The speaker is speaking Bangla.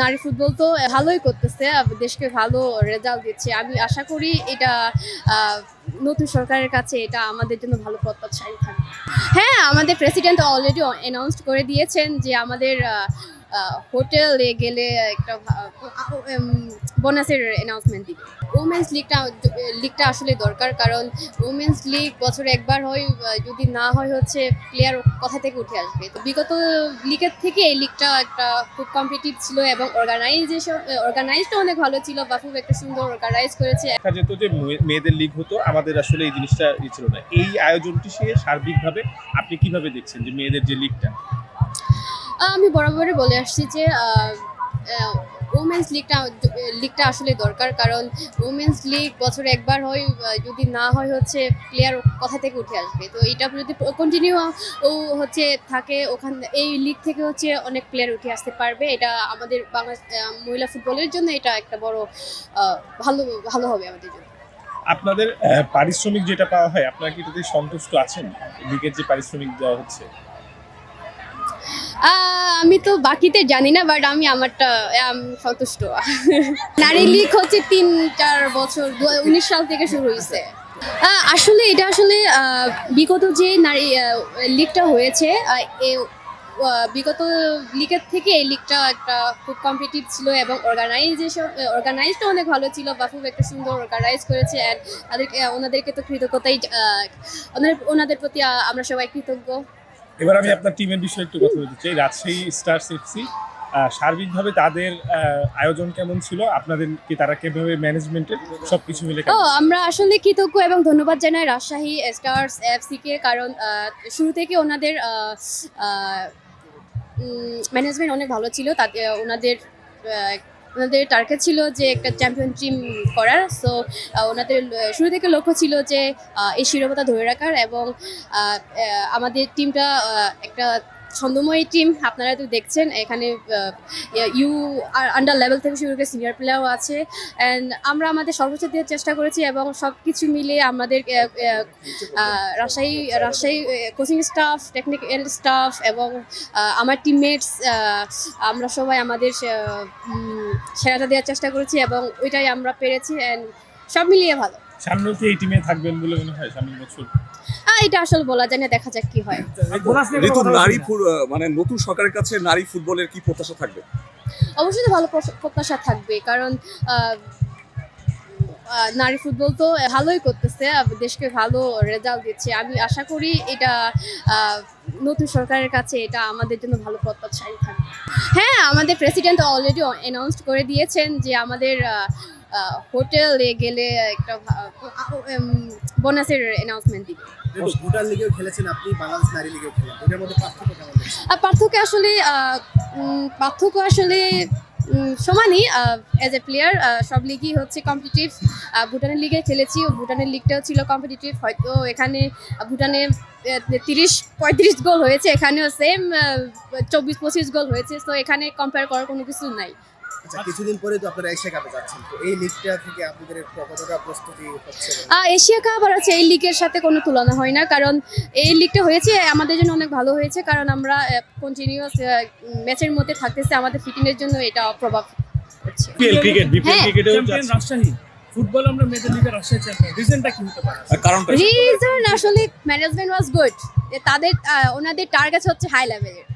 নারী ফুটবল তো ভালোই করতেছে, দেশকে ভালো রেজাল্ট দিচ্ছে। আমি আশা করি এটা নতুন সরকারের কাছে এটা আমাদের জন্য ভালো প্রত্যাশাই থাকবে। হ্যাঁ, আমাদের প্রেসিডেন্ট অলরেডি অ্যানাউন্স করে দিয়েছেন যে আমাদের হোটেলে গেলে একটা বোনাসের অ্যানাউন্সমেন্ট দিবে। উমেন্স লিগটা আসলে দরকার, কারণ উমেন্স লিগ বছরে একবার হয়, যদি না হয় হচ্ছে প্লেয়ার কোথা থেকে উঠে আসবে। তো বিগত লিগের থেকে এই লিগটা একটা খুব কম্পিটিটিভ ছিল এবং অর্গানাইজটা অনেক ভালো ছিল। বাফুফ একটা সুন্দর অর্গানাইজ করেছে। দেখা যেত যে মেয়েদের লিগ হতো, আমাদের আসলে এই জিনিসটা ছিল না। এই আয়োজনটি সে সার্বিকভাবে আপনি কিভাবে দেখছেন যে মেয়েদের যে লিগটা? আমি বরাবরই বলে আসছি যে উমেন্স লিগটা আসলে দরকার, কারণ উমেন্স লিগ বছরে একবার হয়, যদি না হয় হচ্ছে প্লেয়ার কোথা থেকে উঠে আসবে। তো এটা যদি কন্টিনিউ হচ্ছে থাকে, এই লিগ থেকে হচ্ছে অনেক প্লেয়ার উঠে আসতে পারবে। এটা আমাদের বাংলাদেশ মহিলা ফুটবলের জন্য এটা একটা বড় ভালো হবে আমাদের জন্য। আপনাদের পারিশ্রমিক যেটা পাওয়া হয়, আপনারা কি এটাতে সন্তুষ্ট আছেন? লিগের যে পারিশ্রমিক দেওয়া হচ্ছে, আমি তো বাকিতে জানি না, বাট আমারটা সন্তুষ্ট। নারী লীগ হচ্ছে 3-4 বছর 2019 সাল থেকে শুরু হয়েছে। আসলে এটা বিগত যে নারী লিগটা হয়েছে, বিগত লিগের থেকে এই লিগটা একটা খুব কম্পিটিটিভ ছিল এবং অর্গানাইজটা অনেক ভালো ছিল। বাফুফ একটা সুন্দর অর্গানাইজ করেছে। অ্যান্ড ওনাদেরকে তো কৃতজ্ঞতাই, ওনাদের প্রতি আমরা সবাই কৃতজ্ঞ। এবার আমি আপনার টিমের বিষয়ে একটু কথা বলতে চাই। রাজশাহী স্টারস এফসি সার্বিকভাবে তাদের আয়োজন কেমন ছিল? আপনাদের কি তারা কিভাবে ম্যানেজমেন্টের সবকিছু মিলে? আমরা আসলে কৃতজ্ঞ এবং ধন্যবাদ জানাই রাজশাহী স্টারস এফসি কে, কারণ শুরু থেকে ওনাদের ম্যানেজমেন্ট অনেক ভালো ছিল। তাতে ওনাদের টার্গেট ছিল যে একটা চ্যাম্পিয়ন টিম করার। সো ওনাদের শুরু থেকে লক্ষ্য ছিল যে এই শিরোপাটা ধরে রাখার, এবং আমাদের টিমটা একটা ছন্দময় টিম। আপনারা তো দেখছেন এখানে ইউ আন্ডার লেভেল থেকে শুরু করে সিনিয়র প্লেয়ারও আছে। অ্যান্ড আমরা আমাদের সর্বোচ্চ দেওয়ার চেষ্টা করেছি, এবং সব কিছু মিলে আমাদের Rajshahi coaching staff, technical staff এবং আমার টিমমেটস, আমরা সবাই আমাদের সেরাটা দেওয়ার চেষ্টা করেছি, এবং ওইটাই আমরা পেরেছি। অ্যান্ড সব মিলিয়ে ভালো। সামনে কি এই টিমে থাকবেন বলে মনে হয় সামনের বছর? এটা আসলে বলা যায় না, দেখা যাক কি হয়। মানে নতুন সরকারের কাছে নারী ফুটবলের কি প্রত্যাশা থাকবে? অবশ্যই ভালো প্রত্যাশা থাকবে, কারণ নারী ফুটবল তো ভালোই করতেছে, দেশকে ভালো রেজাল্ট দিচ্ছে। আমি আশা করি এটা নতুন সরকারের কাছে এটা আমাদের জন্য ভালো প্রত্যাশাই থাকবে। হ্যাঁ, আমাদের প্রেসিডেন্ট অলরেডি অ্যানাউন্স করে দিয়েছেন যে আমাদের হোটেলে গেলে একটা বোনাসের অ্যানাউন্সমেন্ট দিবে। ভুটান লিগেও খেলেছেন আপনি, বাংলাদেশ নারী লিগেও খেলেন, এটার মধ্যে পার্থক্য কেমন? পার্থক্য আসলে সমানই। অ্যাজ এ প্লেয়ার সব লিগই হচ্ছে কম্পিটিটিভ। ভুটানের লিগে খেলেছি, ভুটানের লিগটাও ছিল কম্পিটিটিভ। হয়তো এখানে ভুটানে 30-35 গোল হয়েছে, এখানেও সেম 24-25 গোল হয়েছে। তো এখানে কম্পেয়ার করার কোনো কিছু নাই। আচ্ছা, কিছুদিন পরে তো আপনারা এশিয়া কাপে যাচ্ছেন, তো এই লিগটা থেকে আপনাদের কতটা প্রস্তুতি হচ্ছে? এশিয়া কাপ আর হচ্ছে এই লিগের সাথে কোনো তুলনা হয় না, কারণ এই লিগটা হয়েছে আমাদের জন্য অনেক ভালো হয়েছে, কারণ আমরা কন্টিনিউয়াস ম্যাচের মধ্যে থাকতেছে। আমাদের ফিটনেসের জন্য এটা প্রভাব হচ্ছে। রাজশাহী ফুটবল আমরা মেয়েদের লিগে রাজশাহী চ্যাম্পিয়ন, রিজনটা কি হতে পারে? রিজন আসলে ম্যানেজমেন্ট ওয়াজ গুড। ওনাদের টার্গেট হচ্ছে হাই লেভেলের।